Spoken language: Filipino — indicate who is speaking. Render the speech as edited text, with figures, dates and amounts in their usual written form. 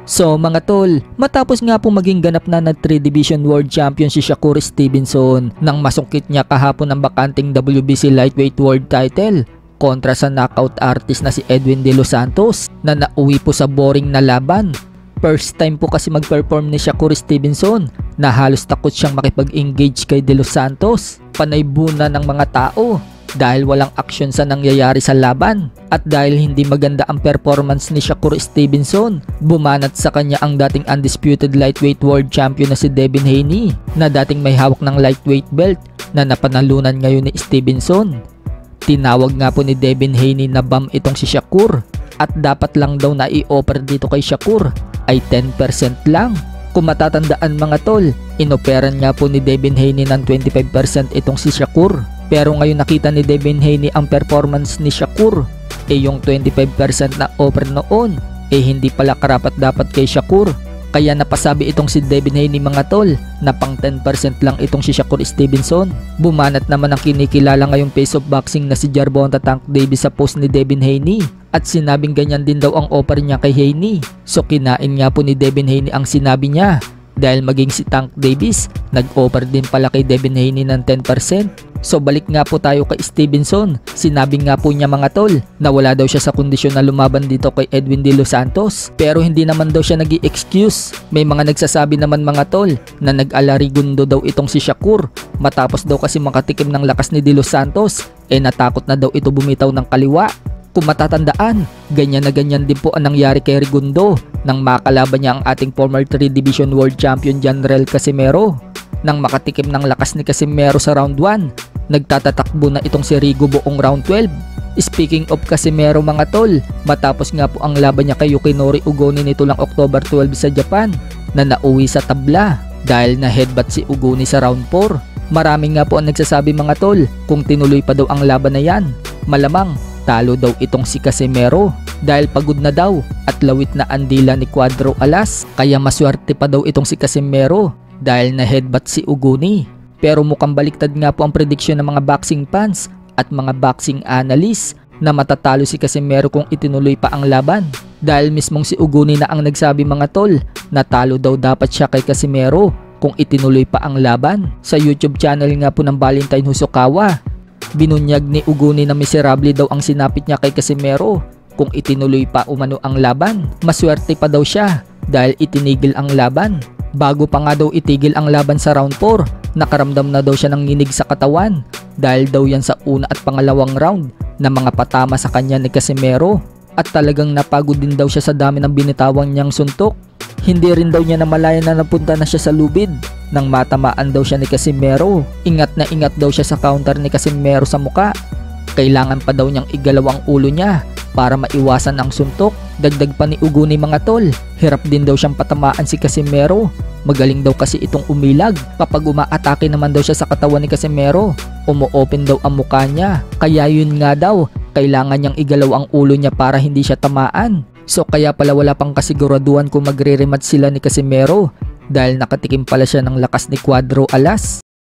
Speaker 1: So mga tol, matapos nga po maging ganap na 3 Division World Champion si Shakur Stevenson nang masungkit niya kahapon ang bakanting WBC Lightweight World Title kontra sa knockout artist na si Edwin De Los Santos na nauwi po sa boring na laban. First time po kasi mag-perform ni Shakur Stevenson na halos takot siyang makipag-engage kay De Los Santos. Panay buna ng mga tao dahil walang aksyon sa nangyayari sa laban at dahil hindi maganda ang performance ni Shakur Stevenson, bumanat sa kanya ang dating undisputed lightweight world champion na si Devin Haney na dating may hawak ng lightweight belt na napanalunan ngayon ni Stevenson. Tinawag nga po ni Devin Haney na bum itong si Shakur at dapat lang daw na i-offer dito kay Shakur ay 10% lang. Kung matatandaan mga tol, inoperan nga po ni Devin Haney ng 25% itong si Shakur. Pero ngayon nakita ni Devin Haney ang performance ni Shakur, yung 25% na offer noon, hindi pala karapat dapat kay Shakur. Kaya napasabi itong si Devin Haney mga tol na pang 10% lang itong si Shakur Stevenson. Bumanat naman ang kinikilala ngayong face of boxing na si Gervonta Tank Davis sa post ni Devin Haney at sinabing ganyan din daw ang offer niya kay Haney. So kinain nga po ni Devin Haney ang sinabi niya dahil maging si Tank Davis nag-offer din pala kay Devin Haney ng 10%. So balik nga po tayo kay Stevenson. Sinabi nga po niya mga tol na wala daw siya sa kondisyon na lumaban dito kay Edwin De Los Santos. Pero hindi naman daw siya nag-i-excuse. May mga nagsasabi naman mga tol na nag-alarigundo daw itong si Shakur. Matapos daw kasi makatikim ng lakas ni De Los Santos, natakot na daw ito bumitaw ng kaliwa. Kung matatandaan, ganyan na ganyan din po ang nangyari kay Rigundo nang makalaban niya ang ating former 3 Division World Champion Janrel Casimero. Nang makatikim ng lakas ni Casimero sa round 1, nagtatatakbo na itong si Rigo buong round 12. Speaking of Casimero mga tol, matapos nga po ang laban niya kay Yukinori Ugoni nito lang October 12 sa Japan na nauwi sa tabla dahil na headbutt si Ugoni sa round 4. Maraming nga po ang nagsasabi mga tol kung tinuloy pa daw ang laban na yan, malamang talo daw itong si Casimero dahil pagod na daw at lawit na andila ni Cuadro Alas. Kaya maswerte pa daw itong si Casimero dahil na headbutt si Ugoni. Pero mukhang baliktad nga po ang prediksyon ng mga boxing fans at mga boxing analysts na matatalo si Casimero kung itinuloy pa ang laban. Dahil mismong si Ugoni na ang nagsabi mga tol na talo daw dapat siya kay Casimero kung itinuloy pa ang laban. Sa YouTube channel nga po ng Valentine Hosokawa, binunyag ni Ugoni na miserable daw ang sinapit niya kay Casimero kung itinuloy pa umano ang laban. Maswerte pa daw siya dahil itinigil ang laban. Bago pa nga daw itigil ang laban sa round 4, nakaramdam na daw siya ng nginig sa katawan dahil daw yan sa una at pangalawang round na mga patama sa kanya ni Casimero at talagang napagod din daw siya sa dami ng binitawang niyang suntok. Hindi rin daw niya namalayan na napunta na siya sa lubid nang matamaan daw siya ni Casimero. Ingat na ingat daw siya sa counter ni Casimero sa muka. Kailangan pa daw niyang igalaw ang ulo niya para maiwasan ang suntok. Dagdag pa ni Ugoni mga tol, hirap din daw siyang patamaan si Casimero. Magaling daw kasi itong umilag. Kapag umaatake naman daw siya sa katawan ni Casimero, umu-open daw ang mukha niya. Kaya yun nga daw, kailangan niyang igalaw ang ulo niya para hindi siya tamaan. So kaya pala wala pang kasiguraduhan kung magre-rematch sila ni Casimero dahil nakatikim pala siya ng lakas ni Cuadro Alas.